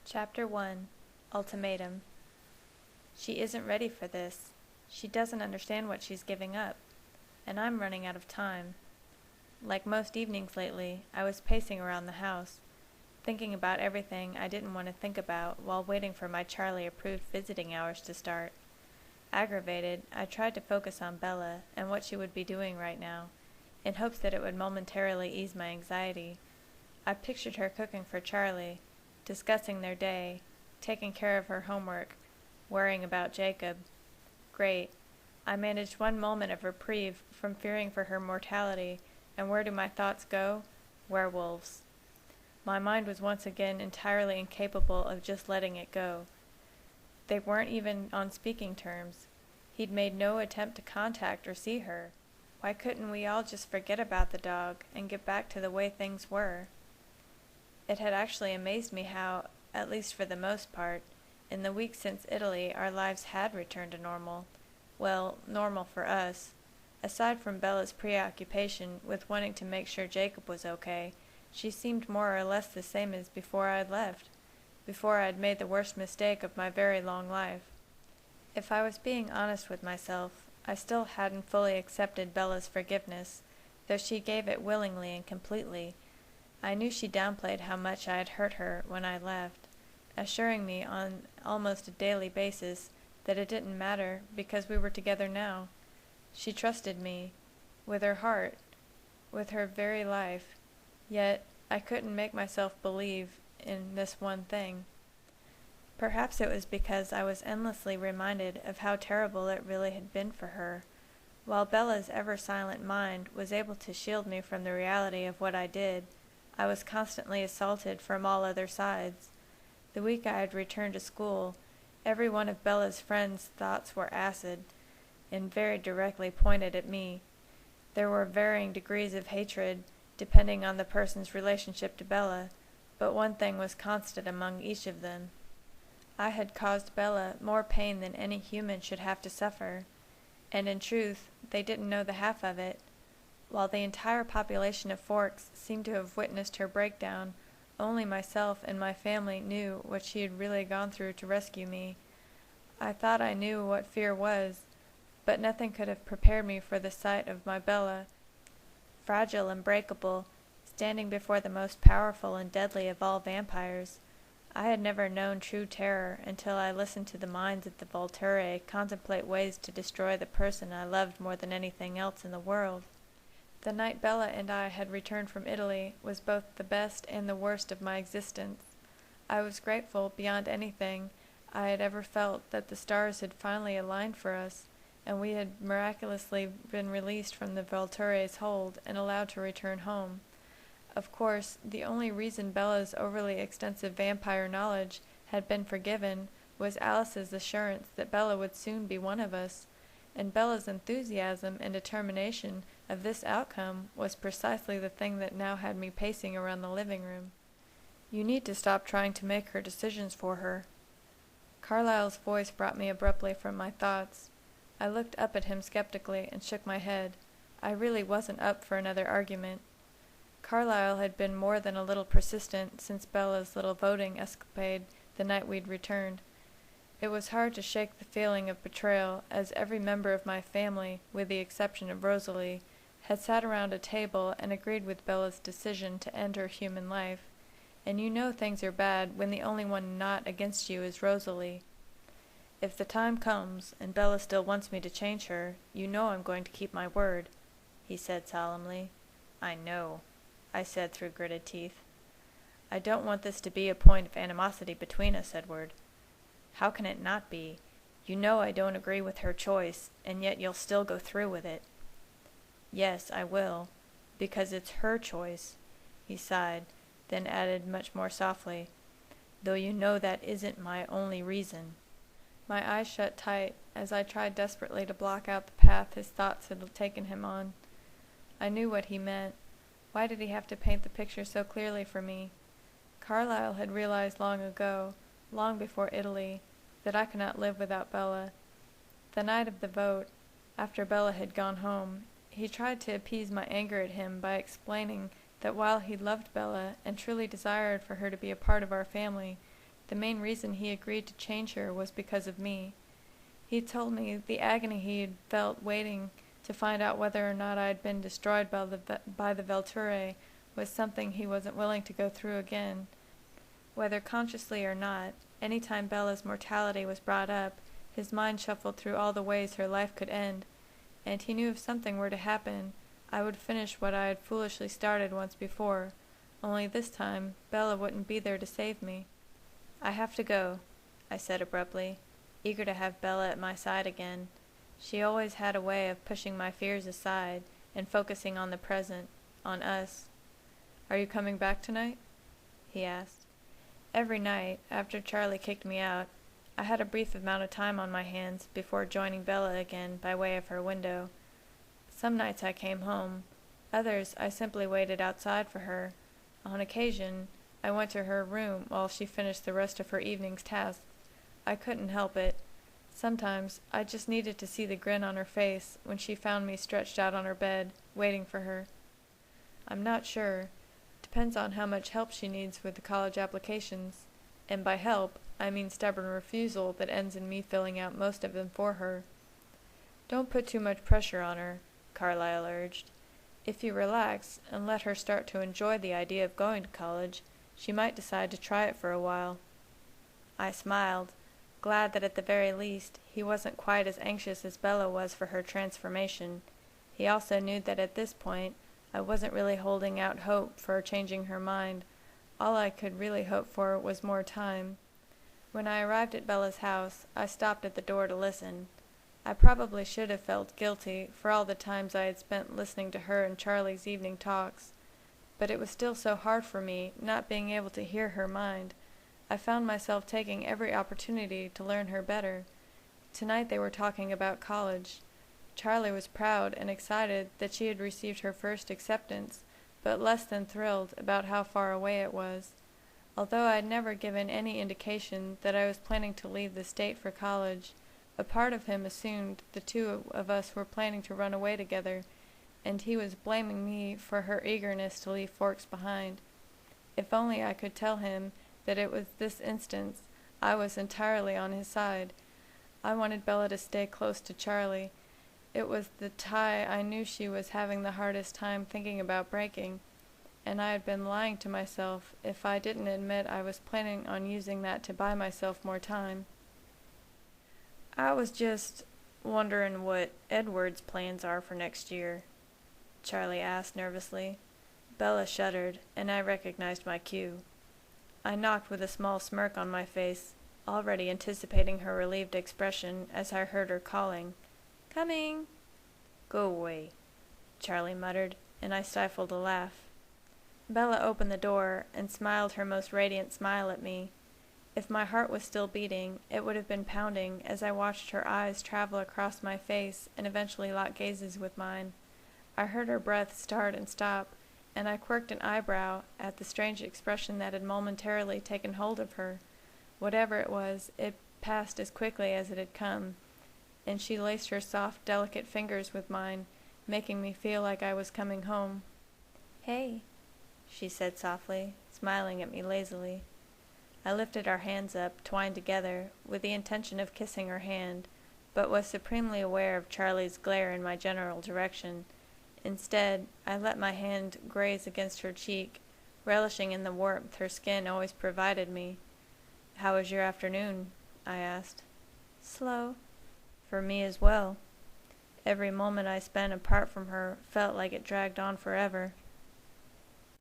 Chapter 1 Ultimatum. She isn't ready for this. She doesn't understand what she's giving up. And I'm running out of time. Like most evenings lately, I was pacing around the house, thinking about everything I didn't want to think about while waiting for my Charlie-approved visiting hours to start. Aggravated, I tried to focus on Bella and what she would be doing right now, in hopes that it would momentarily ease my anxiety. I pictured her cooking for Charlie, discussing their day, taking care of her homework, worrying about Jacob. Great. I managed one moment of reprieve from fearing for her mortality, and where do my thoughts go? Werewolves. My mind was once again entirely incapable of just letting it go. They weren't even on speaking terms. He'd made no attempt to contact or see her. Why couldn't we all just forget about the dog and get back to the way things were? It had actually amazed me how, at least for the most part, in the weeks since Italy our lives had returned to normal. Well, normal for us. Aside from Bella's preoccupation with wanting to make sure Jacob was okay, she seemed more or less the same as before I'd left, before I'd made the worst mistake of my very long life. If I was being honest with myself, I still hadn't fully accepted Bella's forgiveness, though she gave it willingly and completely. I knew she downplayed how much I had hurt her when I left, assuring me on almost a daily basis that it didn't matter because we were together now. She trusted me, with her heart, with her very life, yet I couldn't make myself believe in this one thing. Perhaps it was because I was endlessly reminded of how terrible it really had been for her, while Bella's ever-silent mind was able to shield me from the reality of what I did. I was constantly assaulted from all other sides. The week I had returned to school, every one of Bella's friends' thoughts were acid, and very directly pointed at me. There were varying degrees of hatred, depending on the person's relationship to Bella, but one thing was constant among each of them. I had caused Bella more pain than any human should have to suffer, and in truth, they didn't know the half of it. While the entire population of Forks seemed to have witnessed her breakdown, only myself and my family knew what she had really gone through to rescue me. I thought I knew what fear was, but nothing could have prepared me for the sight of my Bella, fragile and breakable, standing before the most powerful and deadly of all vampires. I had never known true terror until I listened to the minds of the Volturi contemplate ways to destroy the person I loved more than anything else in the world. The night Bella and I had returned from Italy was both the best and the worst of my existence. I was grateful beyond anything I had ever felt that the stars had finally aligned for us, and we had miraculously been released from the Volturi's hold and allowed to return home. Of course, the only reason Bella's overly extensive vampire knowledge had been forgiven was Alice's assurance that Bella would soon be one of us, and Bella's enthusiasm and determination of this outcome was precisely the thing that now had me pacing around the living room. "You need to stop trying to make her decisions for her." Carlyle's voice brought me abruptly from my thoughts. I looked up at him skeptically and shook my head. I really wasn't up for another argument. Carlyle had been more than a little persistent since Bella's little voting escapade the night we'd returned. It was hard to shake the feeling of betrayal, as every member of my family, with the exception of Rosalie, had sat around a table and agreed with Bella's decision to end her human life, and you know things are bad when the only one not against you is Rosalie. "If the time comes, and Bella still wants me to change her, you know I'm going to keep my word," he said solemnly. "I know," I said through gritted teeth. "I don't want this to be a point of animosity between us, Edward." "How can it not be? You know I don't agree with her choice, and yet you'll still go through with it." "Yes, I will, because it's her choice," he sighed, then added much more softly, "though you know that isn't my only reason." My eyes shut tight as I tried desperately to block out the path his thoughts had taken him on. I knew what he meant. Why did he have to paint the picture so clearly for me? Carlyle had realized long ago, long before Italy, that I could not live without Bella. The night of the vote, after Bella had gone home, he tried to appease my anger at him by explaining that while he loved Bella and truly desired for her to be a part of our family, The main reason he agreed to change her was because of me. He told me the agony he had felt waiting to find out whether or not I had been destroyed by the Velturae was something he wasn't willing to go through again. Whether consciously or not, any time Bella's mortality was brought up, his mind shuffled through all the ways her life could end, and he knew if something were to happen, I would finish what I had foolishly started once before, only this time Bella wouldn't be there to save me. "I have to go," I said abruptly, eager to have Bella at my side again. She always had a way of pushing my fears aside and focusing on the present, on us. "Are you coming back tonight?" he asked. Every night, after Charlie kicked me out, I had a brief amount of time on my hands before joining Bella again by way of her window. Some nights I came home. Others I simply waited outside for her. On occasion, I went to her room while she finished the rest of her evening's tasks. I couldn't help it. Sometimes I just needed to see the grin on her face when she found me stretched out on her bed, waiting for her. I'm not sure. Depends on how much help she needs with the college applications. And by help, I mean stubborn refusal that ends in me filling out most of them for her. "Don't put too much pressure on her," Carlyle urged. "If you relax and let her start to enjoy the idea of going to college, she might decide to try it for a while." I smiled, glad that at the very least he wasn't quite as anxious as Bella was for her transformation. He also knew that at this point I wasn't really holding out hope for changing her mind. All I could really hope for was more time. When I arrived at Bella's house, I stopped at the door to listen. I probably should have felt guilty for all the times I had spent listening to her and Charlie's evening talks, but it was still so hard for me not being able to hear her mind. I found myself taking every opportunity to learn her better. Tonight they were talking about college. Charlie was proud and excited that she had received her first acceptance, but less than thrilled about how far away it was. Although I had never given any indication that I was planning to leave the state for college, a part of him assumed the two of us were planning to run away together, and he was blaming me for her eagerness to leave Forks behind. If only I could tell him that it was this instance I was entirely on his side. I wanted Bella to stay close to Charlie. It was the tie I knew she was having the hardest time thinking about breaking, and I had been lying to myself if I didn't admit I was planning on using that to buy myself more time. "I was just wondering what Edward's plans are for next year," Charlie asked nervously. Bella shuddered, and I recognized my cue. I knocked with a small smirk on my face, already anticipating her relieved expression as I heard her calling, "Coming!" "Go away," Charlie muttered, and I stifled a laugh. Bella opened the door and smiled her most radiant smile at me. If my heart was still beating, it would have been pounding as I watched her eyes travel across my face and eventually lock gazes with mine. I heard her breath start and stop, and I quirked an eyebrow at the strange expression that had momentarily taken hold of her. Whatever it was, it passed as quickly as it had come, and she laced her soft, delicate fingers with mine, making me feel like I was coming home. "Hey," she said softly, smiling at me lazily. I lifted our hands up, twined together, with the intention of kissing her hand, but was supremely aware of Charlie's glare in my general direction. Instead, I let my hand graze against her cheek, relishing in the warmth her skin always provided me. "How was your afternoon?" I asked. "Slow." "For me as well. Every moment I spent apart from her felt like it dragged on forever."